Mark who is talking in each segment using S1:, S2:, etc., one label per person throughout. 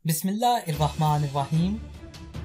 S1: बिस्मिल्लाहिर्रहमानिर्रहीम।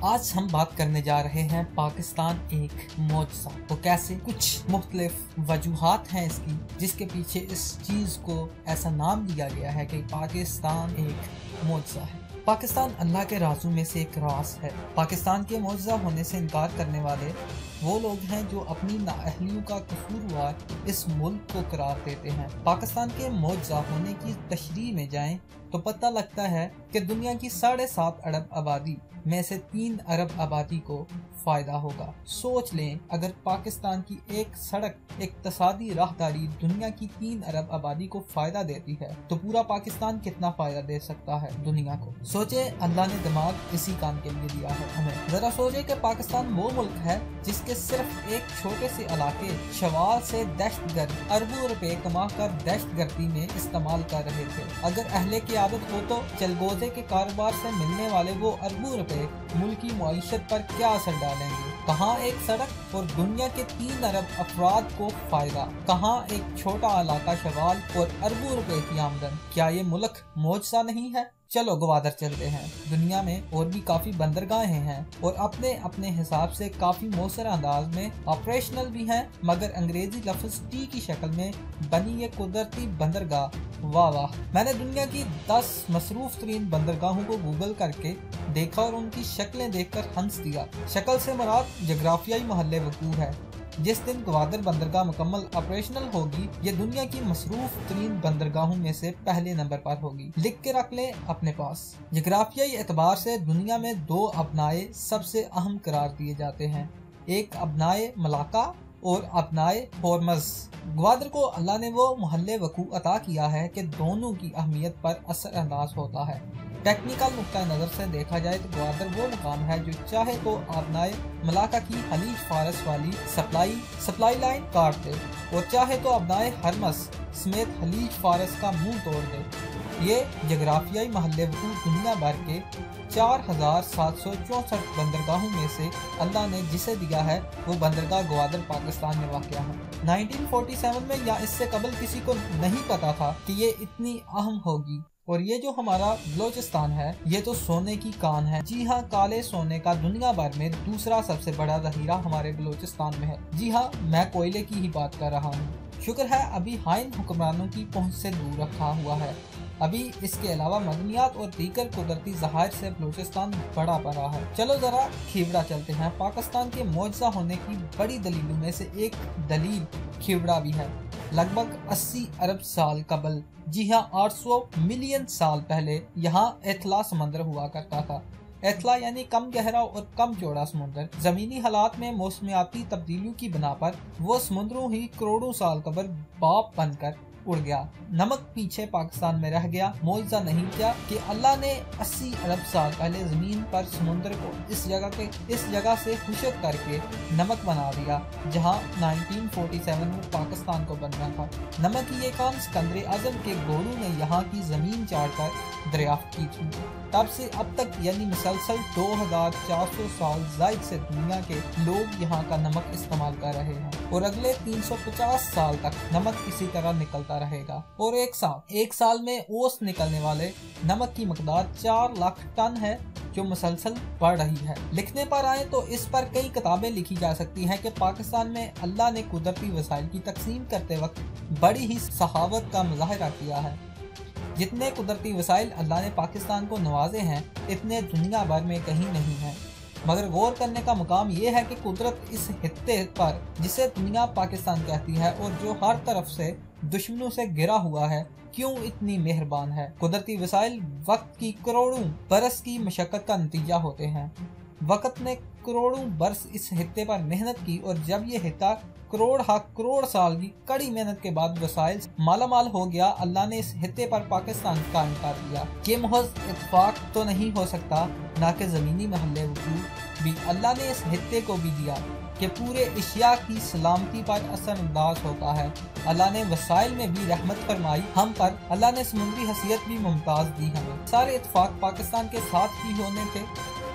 S1: आज हम बात करने जा रहे हैं पाकिस्तान एक मौजज़ा। तो कैसे? कुछ मुख्तलिफ वजूहात हैं इसकी, जिसके पीछे इस चीज़ को ऐसा नाम दिया गया है कि पाकिस्तान एक मौजज़ा है। पाकिस्तान अल्लाह के राज़ों में से एक राज है। पाकिस्तान के मौजज़ा होने से इनकार करने वाले वो लोग हैं जो अपनी नाअहलियों का कसूरवार इस मुल्क को करार देते हैं। पाकिस्तान के मौजज़ा होने की तशरीह में जाएं तो पता लगता है कि दुनिया की 7.5 अरब आबादी में से 3 अरब आबादी को फ़ायदा होगा। सोच लें, अगर पाकिस्तान की एक सड़क इक्तसादी राहदारी दुनिया की 3 अरब आबादी को फ़ायदा देती है तो पूरा पाकिस्तान कितना फ़ायदा दे सकता है दुनिया को। सोचे, अल्लाह ने दिमाग इसी काम के लिए दिया है हमें। ज़रा सोचे कि पाकिस्तान वो मुल्क है जिसके सिर्फ एक छोटे से इलाके शवाल से दहशतगर्द अरबों रुपए कमा कर दहशतगर्दी में इस्तेमाल कर रहे थे। अगर अहले की आदत हो तो चलगोजे के कारोबार से मिलने वाले वो अरबों रुपए मुल्की मईशत पर क्या असर डालेंगे। कहाँ एक सड़क और दुनिया के 3 अरब अफराद को फायदा, कहाँ एक छोटा इलाका शवाल और अरबों रुपए की आमदन। क्या ये मुल्क मौजज़ा नहीं है? चलो गवादर चलते हैं। दुनिया में और भी काफ़ी बंदरगाहें हैं और अपने अपने हिसाब से काफ़ी मौसर अंदाज में ऑपरेशनल भी हैं, मगर अंग्रेजी लफ्ज़ टी की शक्ल में बनी ये कुदरती बंदरगाह, वाह वाह। मैंने दुनिया की 10 मसरूफ़ तरीन बंदरगाहों को गूगल करके देखा और उनकी शक्लें देखकर हंस दिया। शक्ल से मुराद जोग्राफियाई महल्ले वकूफ़ है। जिस दिन ग्वादर बंदरगाह मुकम्मल ऑपरेशनल होगी, ये दुनिया की मसरूफ तरीन बंदरगाहों में से पहले नंबर पर होगी। लिख के रख लें अपने पास। जोग्राफियाई एतबार से दुनिया में 2 अबनाए सबसे अहम करार दिए जाते हैं, एक अबनाए मलाका और अबनाए होर्मज। ग्वादर को अल्लाह ने वो महल्ले वकू अता किया है कि दोनों की अहमियत पर असर अंदाज होता है। टेक्निकल नुक्ता नज़र से देखा जाए तो ग्वादर वो मुकाम है जो चाहे तो अबनाए मलाका की खलीज फारस वाली सप्लाई लाइन काट दे और चाहे तो अबनाए हरमस समेत खलीज फारस का मुंह तोड़ दे। ये जोग्राफियाई महल्ले वकूफ़ दुनिया भर के 4764 बंदरगाहों में से अल्लाह ने जिसे दिया है वो बंदरगाह ग्वादर पाकिस्तान में वाक़या है। 1947 में या इससे कबल किसी को नहीं पता था कि ये इतनी अहम होगी। और ये जो हमारा बलोचिस्तान है, ये तो सोने की कान है। जी हाँ, काले सोने का दुनिया भर में दूसरा सबसे बड़ा ज़ख़ीरा हमारे बलोचिस्तान में है। जी हाँ, मैं कोयले की ही बात कर रहा हूँ। शुक्र है अभी हाइन हुक्मरानों की पहुँच से दूर रखा हुआ है। अभी इसके अलावा मदनियात और दीगर कुदरती ज़हायर से बलूचिस्तान बड़ा पड़ा है। चलो ज़रा खिवड़ा चलते हैं। पाकिस्तान के मौजज़ा होने की बड़ी दलीलों में से एक दलील खिवड़ा भी है। लगभग 80 अरब साल कबल, जी हाँ 800 मिलियन साल पहले, यहाँ एथला समंदर हुआ करता था। एथला यानी कम गहरा और कम चौड़ा समुद्र। जमीनी हालात में मौसमियाती तब्दीलियों की बिना पर वो समुद्रों ही करोड़ों साल कबल बाप बनकर उड़ गया। नमक पीछे पाकिस्तान में रह गया। मौजज़ा नहीं क्या कि अल्लाह ने 80 अरब साल पहले जमीन पर समुद्र को इस जगह से खुशक करके नमक बना दिया जहां 1947 में पाकिस्तान को बनना था। नमक की ये काम सिकंदर आज़म के घोड़ों ने यहाँ की जमीन चाट कर दरियाफ्त की थी। तब से अब तक यानी मुसलसल 2400 साल जायद से दुनिया के लोग यहाँ का नमक इस्तेमाल कर रहे हैं और अगले 350 साल तक नमक इसी तरह निकलता रहेगा। और एक साल में ओस निकलने वाले नमक की मकदार 4 लाख टन है जो मुसलसल बढ़ रही है। लिखने पर आए तो इस पर कई किताबें लिखी जा सकती हैं कि पाकिस्तान में अल्लाह ने कुदरती वसाइल की तकसीम करते वक्त बड़ी ही सखावत का मुजाहरा किया है। जितने कुदरती वसाइल अल्लाह ने पाकिस्तान को नवाजे हैं, इतने दुनिया भर में कहीं नहीं है। मगर गौर करने का मुकाम ये है कि कुदरत इस खित्ते पर, जिसे दुनिया पाकिस्तान कहती है और जो हर तरफ से दुश्मनों से घिरा हुआ है, क्यों इतनी मेहरबान है। कुदरती वसाइल वक्त की करोड़ों बरस की मशक्कत का नतीजा होते हैं। वक्त ने करोड़ों बरस इस हित्ते पर मेहनत की और जब ये हित्ता करोड़ साल की कड़ी मेहनत के बाद वसाइल मालामाल हो गया, अल्लाह ने इस हित्ते पर पाकिस्तान कायम कर दिया। ये महज इत्तेफाक तो नहीं हो सकता, ना कि ज़मीनी महल्ले वकूफ़ भी अल्लाह ने इस हित्ते को भी दिया कि पूरे एशिया की सलामती पर असरअंदाज होता है। अल्लाह ने वसाइल में भी रहमत फरमाई हम पर। अल्लाह ने समुद्री हैसियत भी मुमताज़ दी हमें। सारे इत्तेफाक पाकिस्तान के साथ ही होने थे?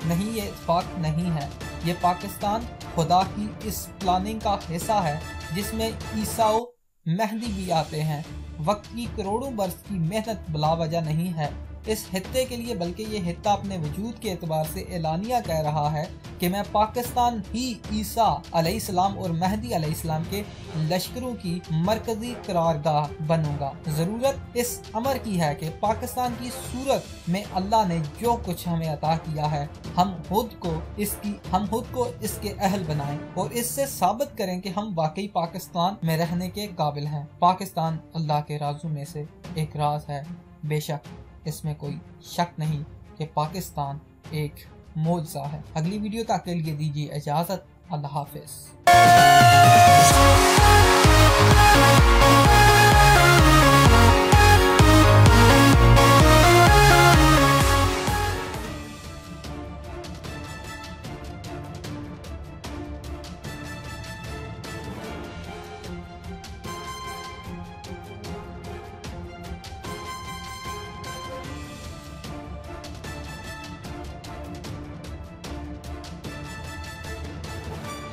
S1: नहीं, ये इत्तेफाक नहीं है। ये पाकिस्तान खुदा की इस प्लानिंग का हिस्सा है जिसमें ईसाओ मेहदी भी आते हैं। वक्त की करोड़ों बरस की मेहनत बिला वजह नहीं है। इस खित्ते के लिए बल्कि ये खित्ता अपने वजूद के एतबार से एलानिया कह रहा है कि मैं पाकिस्तान ही ईसा अलैहिस्सलाम और मेहदी अलैहिस्सलाम के लश्करों की मरकजी करारगाह बनूंगा। जरूरत इस अमर की है कि पाकिस्तान की सूरत में अल्लाह ने जो कुछ हमें अता किया है हम खुद को इसके अहल बनाएं और इससे साबित करें कि हम वाकई पाकिस्तान में रहने के काबिल हैं। पाकिस्तान अल्लाह के राज़ों में से एक राज है, बेशक इसमें कोई शक नहीं कि पाकिस्तान एक मौजज़ा है। अगली वीडियो तक के लिए दीजिए इजाज़त। अल्लाह हाफिज़।